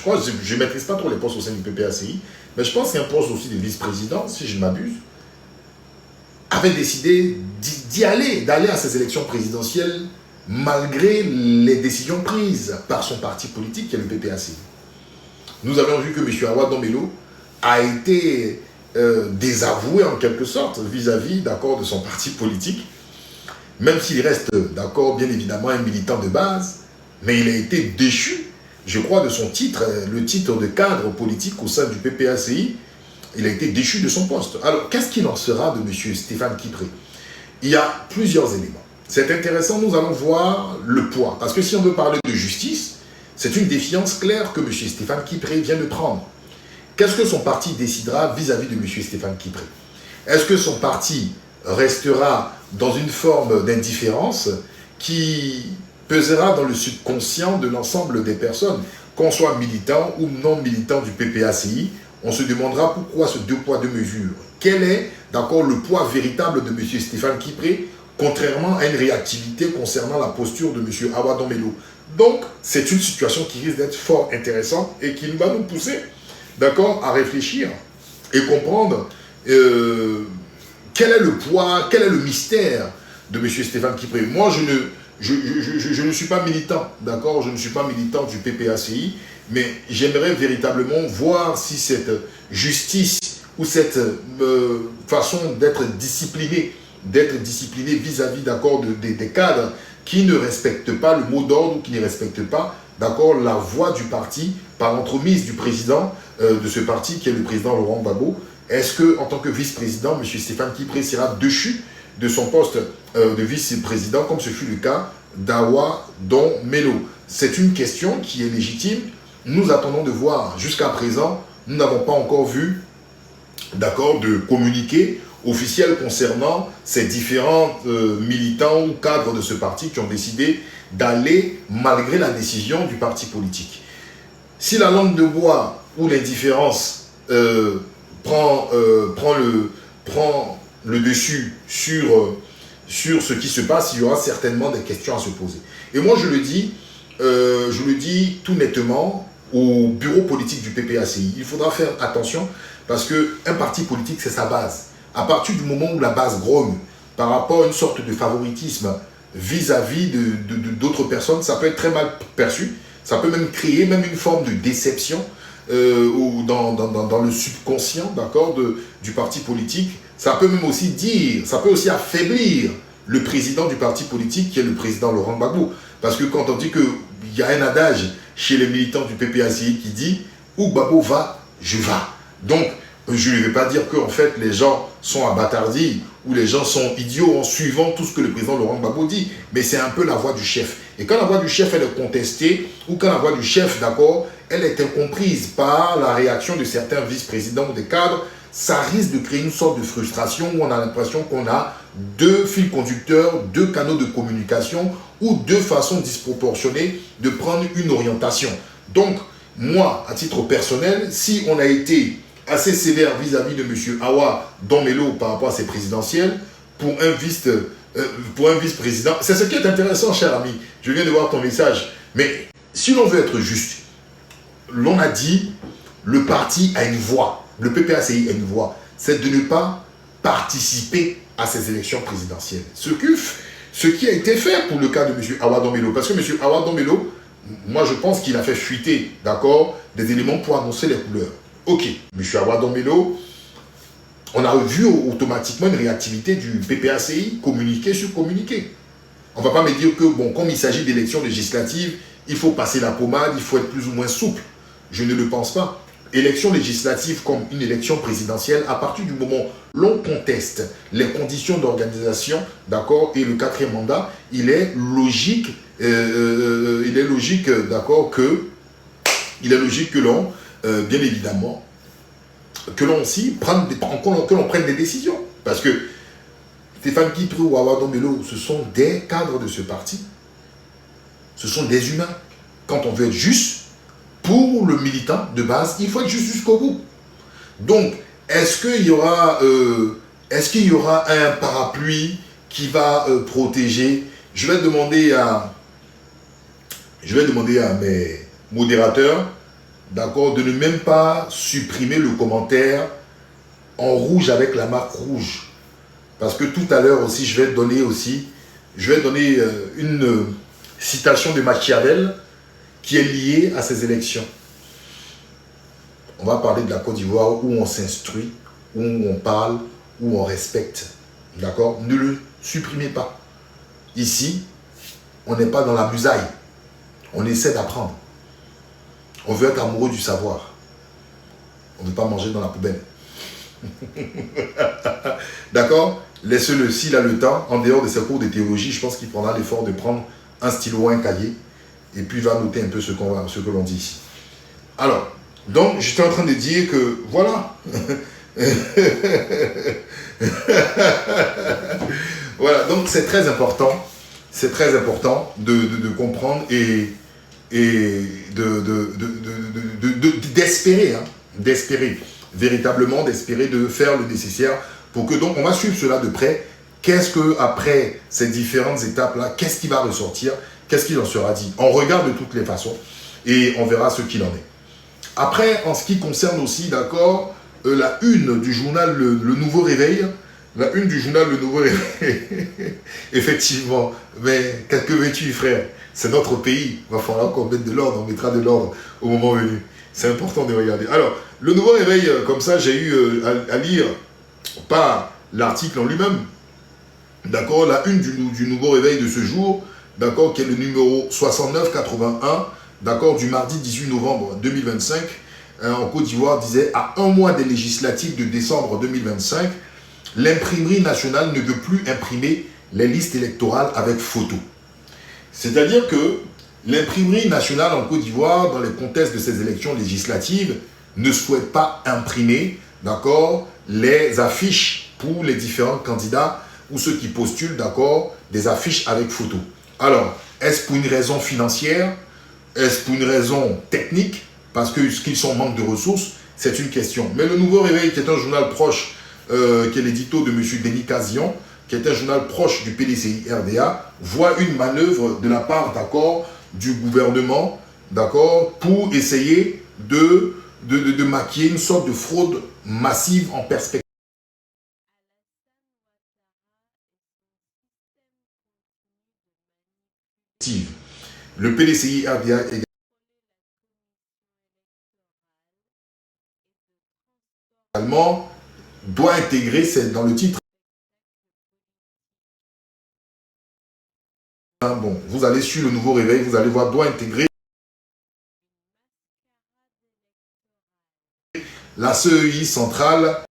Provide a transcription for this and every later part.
je crois, je ne maîtrise pas trop les postes au sein du PPACI, mais je pense qu'il y a un poste aussi de vice-président, si je ne m'abuse, avait décidé d'aller à ces élections présidentielles malgré les décisions prises par son parti politique qui est le PPACI. Nous avons vu que M. Awa Dombelo a été désavoué en quelque sorte vis-à-vis de son parti politique, même s'il reste d'accord bien évidemment un militant de base, mais il a été déchu, je crois, de son titre, le titre de cadre politique au sein du PPACI. Il a été déchu de son poste. Alors, qu'est-ce qu'il en sera de M. Stéphane Kipré? Il y a plusieurs éléments. C'est intéressant, nous allons voir le poids. Parce que si on veut parler de justice, c'est une défiance claire que M. Stéphane Kipré vient de prendre. Qu'est-ce que son parti décidera vis-à-vis de M. Stéphane Kipré? Est-ce que son parti restera dans une forme d'indifférence qui pesera dans le subconscient de l'ensemble des personnes, qu'on soit militant ou non militant du PPACI? On se demandera pourquoi ce deux poids, deux mesures. Quel est, le poids véritable de M. Stéphane Kipré, contrairement à une réactivité concernant la posture de M. Awa Dombelo. Donc, c'est une situation qui risque d'être fort intéressante et qui va nous pousser, à réfléchir et comprendre quel est le poids, quel est le mystère de M. Stéphane Kipré. Moi, je ne suis pas militant, je ne suis pas militant du PPACI, mais j'aimerais véritablement voir si cette justice ou cette façon d'être discipliné vis-à-vis des cadres qui ne respectent pas le mot d'ordre ou qui ne respectent pas la voix du parti par l'entremise du président de ce parti qui est le président Laurent Gbagbo. Est-ce que, en tant que vice-président, M. Stéphane Kipré sera déchu de son poste de vice-président comme ce fut le cas d'Awa Dombelo? C'est une question qui est légitime. Nous attendons de voir. Jusqu'à présent, nous n'avons pas encore vu de communiqué officiel concernant ces différents militants ou cadres de ce parti qui ont décidé d'aller malgré la décision du parti politique. Si la langue de bois ou l'indifférence prend le dessus sur ce qui se passe, il y aura certainement des questions à se poser. Et moi, je le dis tout nettement au bureau politique du PPACI. Il faudra faire attention parce qu'un parti politique, c'est sa base. À partir du moment où la base grogne par rapport à une sorte de favoritisme vis-à-vis d'autres personnes, ça peut être très mal perçu. Ça peut même créer une forme de déception dans le subconscient du parti politique. Ça peut même aussi affaiblir le président du parti politique qui est le président Laurent Gbagbo. Parce que quand on dit qu'il y a un adage chez les militants du PPACI qui dit « Où Gbagbo va, je vais ». Donc, je ne vais pas dire que en fait, les gens sont abâtardis ou les gens sont idiots en suivant tout ce que le président Laurent Gbagbo dit. Mais c'est un peu la voix du chef. Et quand la voix du chef, elle est contestée, ou quand la voix du chef, elle est incomprise par la réaction de certains vice-présidents ou des cadres, ça risque de créer une sorte de frustration où on a l'impression qu'on a deux fils conducteurs, deux canaux de communication ou deux façons disproportionnées de prendre une orientation. Donc, moi, à titre personnel, si on a été assez sévère vis-à-vis de M. Awa Dombelo par rapport à ses présidentielles, pour un vice-président, c'est ce qui est intéressant, cher ami. Je viens de voir ton message. Mais si l'on veut être juste, l'on a dit, le parti a une voix. Le PPACI a une voix. C'est de ne pas participer à ces élections présidentielles. Ce qui a été fait pour le cas de M. Awa Dombelo. Parce que M. Awa Dombelo, moi je pense qu'il a fait fuiter, des éléments pour annoncer les couleurs. Ok, M. Awa Dombelo, on a vu automatiquement une réactivité du PPACI, communiqué sur communiqué. On ne va pas me dire que, comme il s'agit d'élections législatives, il faut passer la pommade, il faut être plus ou moins souple. Je ne le pense pas. Élection législative comme une élection présidentielle, à partir du moment où l'on conteste les conditions d'organisation, et le quatrième mandat, il est logique, que l'on, bien évidemment, que l'on aussi prenne des décisions. Parce que Stéphane Kipré ou Awa Dombelo, ce sont des cadres de ce parti. Ce sont des humains. Quand on veut être juste, pour le militant de base, il faut être juste jusqu'au bout. Donc, est-ce qu'il y aura un parapluie qui va protéger? Je vais demander à mes modérateurs d'accord, de ne même pas supprimer le commentaire en rouge avec la marque rouge. Parce que tout à l'heure aussi, je vais donner une citation de Machiavel qui est liée à ces élections. On va parler de la Côte d'Ivoire où on s'instruit, où on parle, où on respecte. D'accord? Ne le supprimez pas. Ici, on n'est pas dans la musaille. On essaie d'apprendre. On veut être amoureux du savoir. On ne veut pas manger dans la poubelle. D'accord? Laissez-le, s'il a le temps, en dehors de ses cours de théologie, je pense qu'il prendra l'effort de prendre un stylo ou un cahier et puis il va noter un peu ce que l'on dit ici. Alors, donc, j'étais en train de dire que, voilà. Voilà, donc c'est très important de comprendre et d'espérer, véritablement d'espérer, de faire le nécessaire pour que, donc, on va suivre cela de près. Qu'est-ce que, après ces différentes étapes-là, qu'est-ce qui va ressortir? Qu'est-ce qu'il en sera dit? On regarde de toutes les façons et on verra ce qu'il en est. Après, en ce qui concerne aussi, d'accord, la une du journal Le Nouveau Réveil, la une du journal Le Nouveau Réveil, effectivement, mais que veux-tu, frère? C'est notre pays, il va falloir qu'on mette de l'ordre, on mettra de l'ordre au moment venu. C'est important de regarder. Alors, Le Nouveau Réveil, comme ça, j'ai eu à lire, pas l'article en lui-même, d'accord, la une du Nouveau Réveil de ce jour, d'accord, qui est le numéro 6981, d'accord, du mardi 18 novembre 2025, en Côte d'Ivoire, disait « À un mois des législatives de décembre 2025, l'imprimerie nationale ne veut plus imprimer les listes électorales avec photo. » C'est-à-dire que l'imprimerie nationale en Côte d'Ivoire, dans le contexte de ces élections législatives, ne souhaite pas imprimer, d'accord, les affiches pour les différents candidats ou ceux qui postulent, d'accord, des affiches avec photo. Alors, est-ce pour une raison financière? Est-ce pour une raison technique? Parce qu'ils sont en manque de ressources? C'est une question. Mais Le Nouveau Réveil, qui est un journal proche, qui est l'édito de M. Denis Cazillon, qui est un journal proche du PDCI-RDA, voit une manœuvre de la part, d'accord, du gouvernement, d'accord, pour essayer de maquiller une sorte de fraude massive en perspective. Le PDCI-RDA également doit intégrer, c'est dans le titre. Bon, vous allez sur Le Nouveau Réveil, vous allez voir, doit intégrer la CEI centrale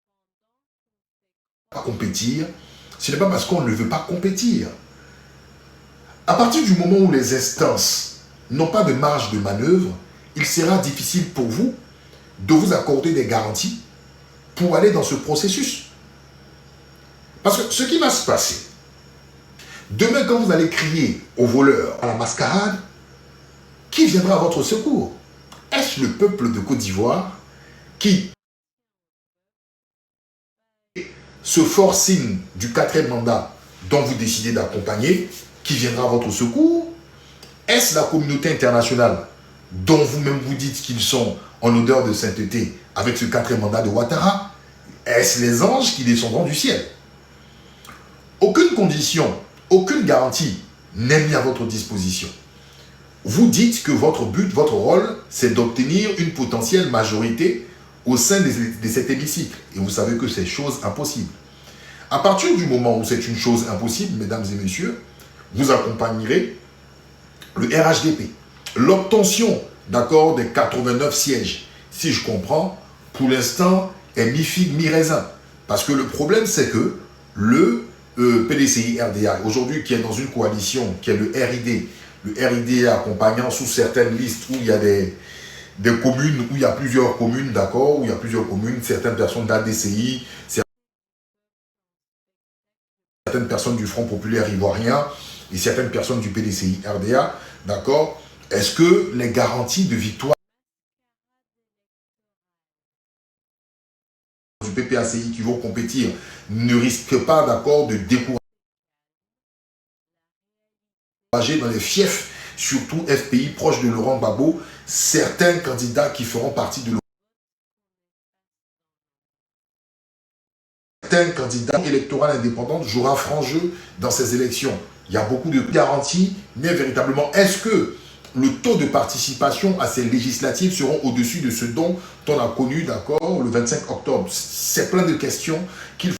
à compétir. Ce n'est pas parce qu'on ne veut pas compétir. À partir du moment où les instances n'ont pas de marge de manœuvre, il sera difficile pour vous de vous accorder des garanties pour aller dans ce processus. Parce que ce qui va se passer, demain quand vous allez crier aux voleurs à la mascarade, qui viendra à votre secours? Est-ce le peuple de Côte d'Ivoire qui se forcine du 4e mandat dont vous décidez d'accompagner, qui viendra à votre secours? Est-ce la communauté internationale dont vous-même vous dites qu'ils sont en odeur de sainteté avec ce 4e mandat de Ouattara? Est-ce les anges qui descendront du ciel? Aucune condition, aucune garantie n'est mise à votre disposition. Vous dites que votre but, votre rôle, c'est d'obtenir une potentielle majorité au sein de cet hémicycle. Et vous savez que c'est chose impossible. À partir du moment où c'est une chose impossible, mesdames et messieurs, vous accompagnerez le RHDP. L'obtention, d'accord, des 89 sièges, si je comprends, pour l'instant, est mi-figue, mi-raisin. Parce que le problème, c'est que le PDCI-RDA, aujourd'hui, qui est dans une coalition, qui est le RID accompagnant sous certaines listes où il y a des communes, où il y a plusieurs communes, d'accord, où il y a plusieurs communes, certaines personnes d'ADCI, certaines personnes du Front Populaire Ivoirien et certaines personnes du PDCI-RDA, d'accord, est-ce que les garanties de victoire du PPACI qui vont compétir ne risquent pas, d'accord, de décourager dans les fiefs surtout FPI proche de Laurent Gbagbo, certains candidats qui feront partie de certains candidats électoraux indépendants jouera franc jeu dans ces élections. Il y a beaucoup de garanties, mais véritablement, est-ce que le taux de participation à ces législatives seront au-dessus de ce dont on a connu, d'accord, le 25 octobre? C'est plein de questions qu'il faut...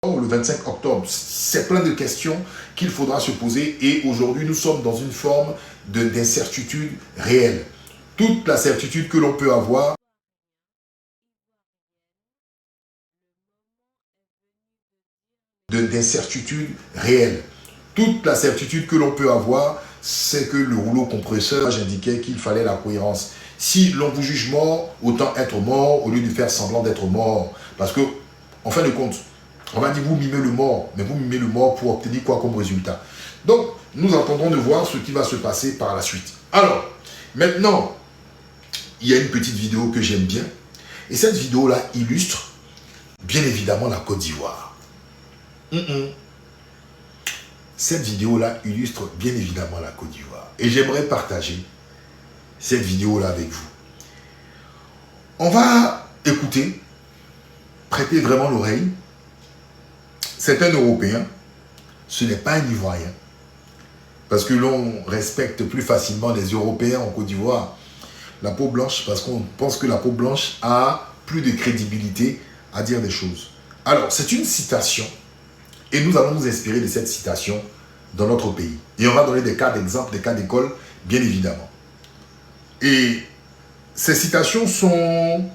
Le 25 octobre, c'est plein de questions qu'il faudra se poser et aujourd'hui, nous sommes dans une forme d'incertitude réelle. Toute la certitude que l'on peut avoir d'incertitude réelle. Toute la certitude que l'on peut avoir, c'est que le rouleau compresseur indiquait qu'il fallait la cohérence. Si l'on vous juge mort, autant être mort au lieu de faire semblant d'être mort. Parce que, en fin de compte, on va dire vous mimez le mort, mais vous mimez le mort pour obtenir quoi comme résultat? Donc, nous attendons de voir ce qui va se passer par la suite. Alors, maintenant, il y a une petite vidéo que j'aime bien. Et cette vidéo-là illustre, bien évidemment, la Côte d'Ivoire. Cette vidéo-là illustre bien évidemment la Côte d'Ivoire. Et j'aimerais partager cette vidéo-là avec vous. On va écouter, prêter vraiment l'oreille. C'est un Européen, ce n'est pas un Ivoirien. Parce que l'on respecte plus facilement les Européens en Côte d'Ivoire. La peau blanche, parce qu'on pense que la peau blanche a plus de crédibilité à dire des choses. Alors, c'est une citation. Et nous allons nous inspirer de cette citation dans notre pays. Et on va donner des cas d'exemple, des cas d'école, bien évidemment. Et ces citations sont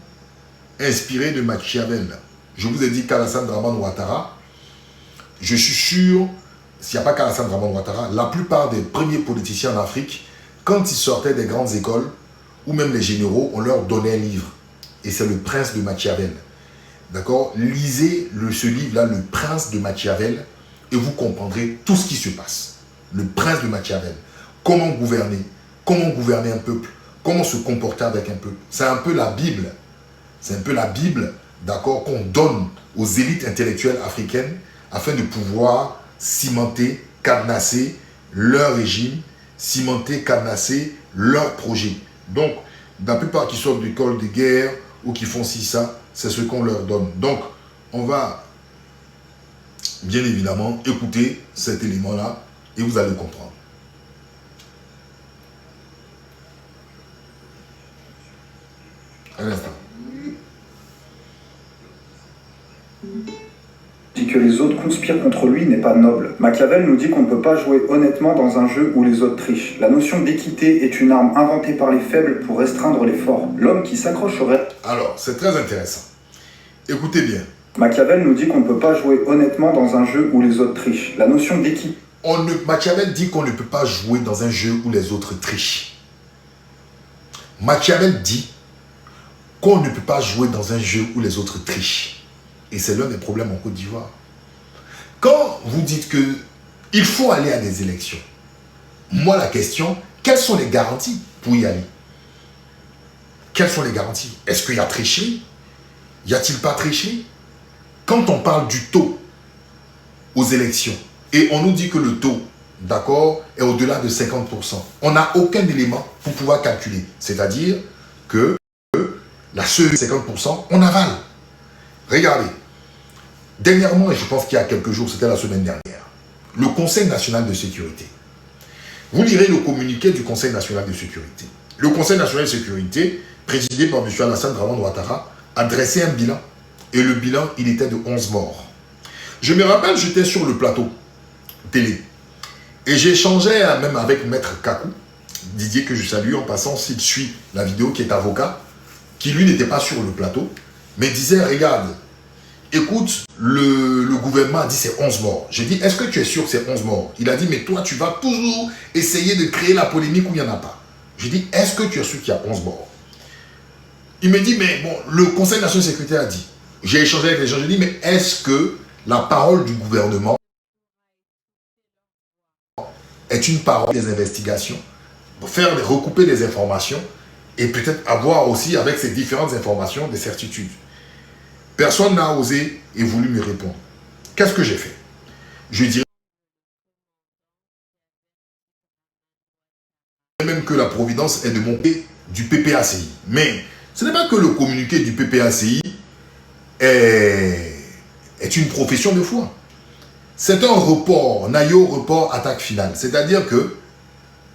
inspirées de Machiavel. Je vous ai dit qu'Alassane Dramane Ouattara, je suis sûr, s'il n'y a pas qu'Alassane Dramane Ouattara, la plupart des premiers politiciens en Afrique, quand ils sortaient des grandes écoles, ou même les généraux, on leur donnait un livre. Et c'est Le Prince de Machiavel. D'accord? Lisez ce livre-là, Le Prince de Machiavel, et vous comprendrez tout ce qui se passe. Le Prince de Machiavel. Comment gouverner un peuple, comment se comporter avec un peuple. C'est un peu la Bible. C'est un peu la Bible, d'accord, qu'on donne aux élites intellectuelles africaines afin de pouvoir cimenter, cadenasser leur régime, cimenter, cadenasser leur projet. Donc, la plupart qui sortent d'école de guerre ou qui font ci, ça, c'est ce qu'on leur donne. Donc, on va bien évidemment écouter cet élément-là et vous allez comprendre. Un instant. Dit que les autres conspirent contre lui n'est pas noble. Machiavel nous dit qu'on ne peut pas jouer honnêtement dans un jeu où les autres trichent. La notion d'équité est une arme inventée par les faibles pour restreindre les forts. L'homme qui s'accroche au rêve... Alors, c'est très intéressant. Écoutez bien. Machiavel nous dit qu'on ne peut pas jouer honnêtement dans un jeu où les autres trichent. La notion d'équité... Machiavel dit qu'on ne peut pas jouer dans un jeu où les autres trichent. Machiavel dit qu'on ne peut pas jouer dans un jeu où les autres trichent. Et c'est l'un des problèmes en Côte d'Ivoire. Quand vous dites qu'il faut aller à des élections, moi la question, quelles sont les garanties pour y aller? Quelles sont les garanties? Est-ce qu'il y a tricherie? Y a-t-il pas tricherie? Quand on parle du taux aux élections, et on nous dit que le taux, d'accord, est au-delà de 50%, on n'a aucun élément pour pouvoir calculer. C'est-à-dire que la seule 50%, on avale. Regardez, dernièrement, et je pense qu'il y a quelques jours, c'était la semaine dernière, le Conseil national de sécurité. Vous lirez le communiqué du Conseil national de sécurité. Le Conseil national de sécurité, présidé par M. Alassane Dramane Ouattara, a dressé un bilan. Et le bilan, il était de 11 morts. Je me rappelle, j'étais sur le plateau télé. Et j'échangeais même avec Maître Kakou, Didier que je salue en passant, s'il suit la vidéo, qui est avocat, qui lui n'était pas sur le plateau, mais disait, regarde, écoute, le gouvernement a dit c'est 11 morts. J'ai dit, est-ce que tu es sûr que c'est 11 morts? Il a dit, mais toi, tu vas toujours essayer de créer la polémique où il n'y en a pas. J'ai dit, est-ce que tu es sûr qu'il y a 11 morts? Il me dit, mais bon, le Conseil national de sécurité a dit. J'ai échangé avec les gens, j'ai dit, mais est-ce que la parole du gouvernement est une parole des investigations, pour faire recouper des informations et peut-être avoir aussi avec ces différentes informations des certitudes? Personne n'a osé et voulu me répondre. Qu'est-ce que j'ai fait? Je dirais Providence est de monter du PPACI. Mais ce n'est pas que le communiqué du PPACI est une profession de foi. C'est un report, Nayo report attaque finale. C'est-à-dire que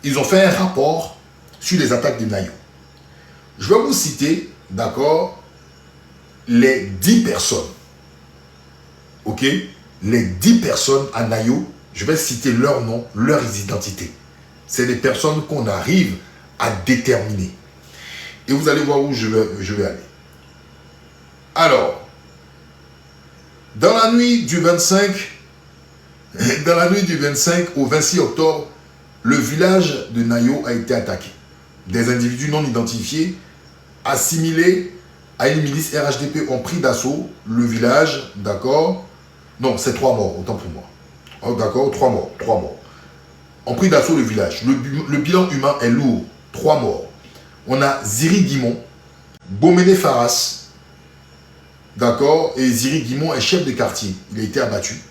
ils ont fait un rapport sur les attaques de Nayo. Je vais vous citer, d'accord, les 10 personnes. Ok? Les 10 personnes à Nayo, je vais citer leur nom, leurs identités. C'est des personnes qu'on arrive à déterminer. Et vous allez voir où je vais aller. Alors, dans la nuit du 25 au 26 octobre, le village de Nayo a été attaqué. Des individus non identifiés, assimilés à une milice RHDP, ont pris d'assaut le village, d'accord? Non, c'est 3 morts, autant pour moi. Oh, d'accord, 3 morts, 3 morts. Ont pris d'assaut le village. Le bilan humain est lourd, 3 morts. On a Ziri Guimont, Boméné Faras, d'accord? Et Ziri Guimont est chef de quartier, il a été abattu.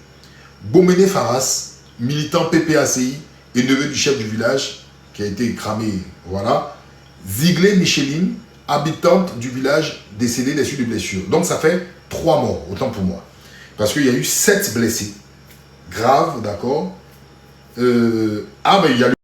Boméné Faras, militant PPACI et neveu du chef du village, qui a été cramé, voilà. Ziglé Micheline, habitante du village, décédée des suites de blessures. Donc ça fait 3 morts, autant pour moi. Parce qu'il y a eu 7 blessés, graves, d'accord. Mais il y a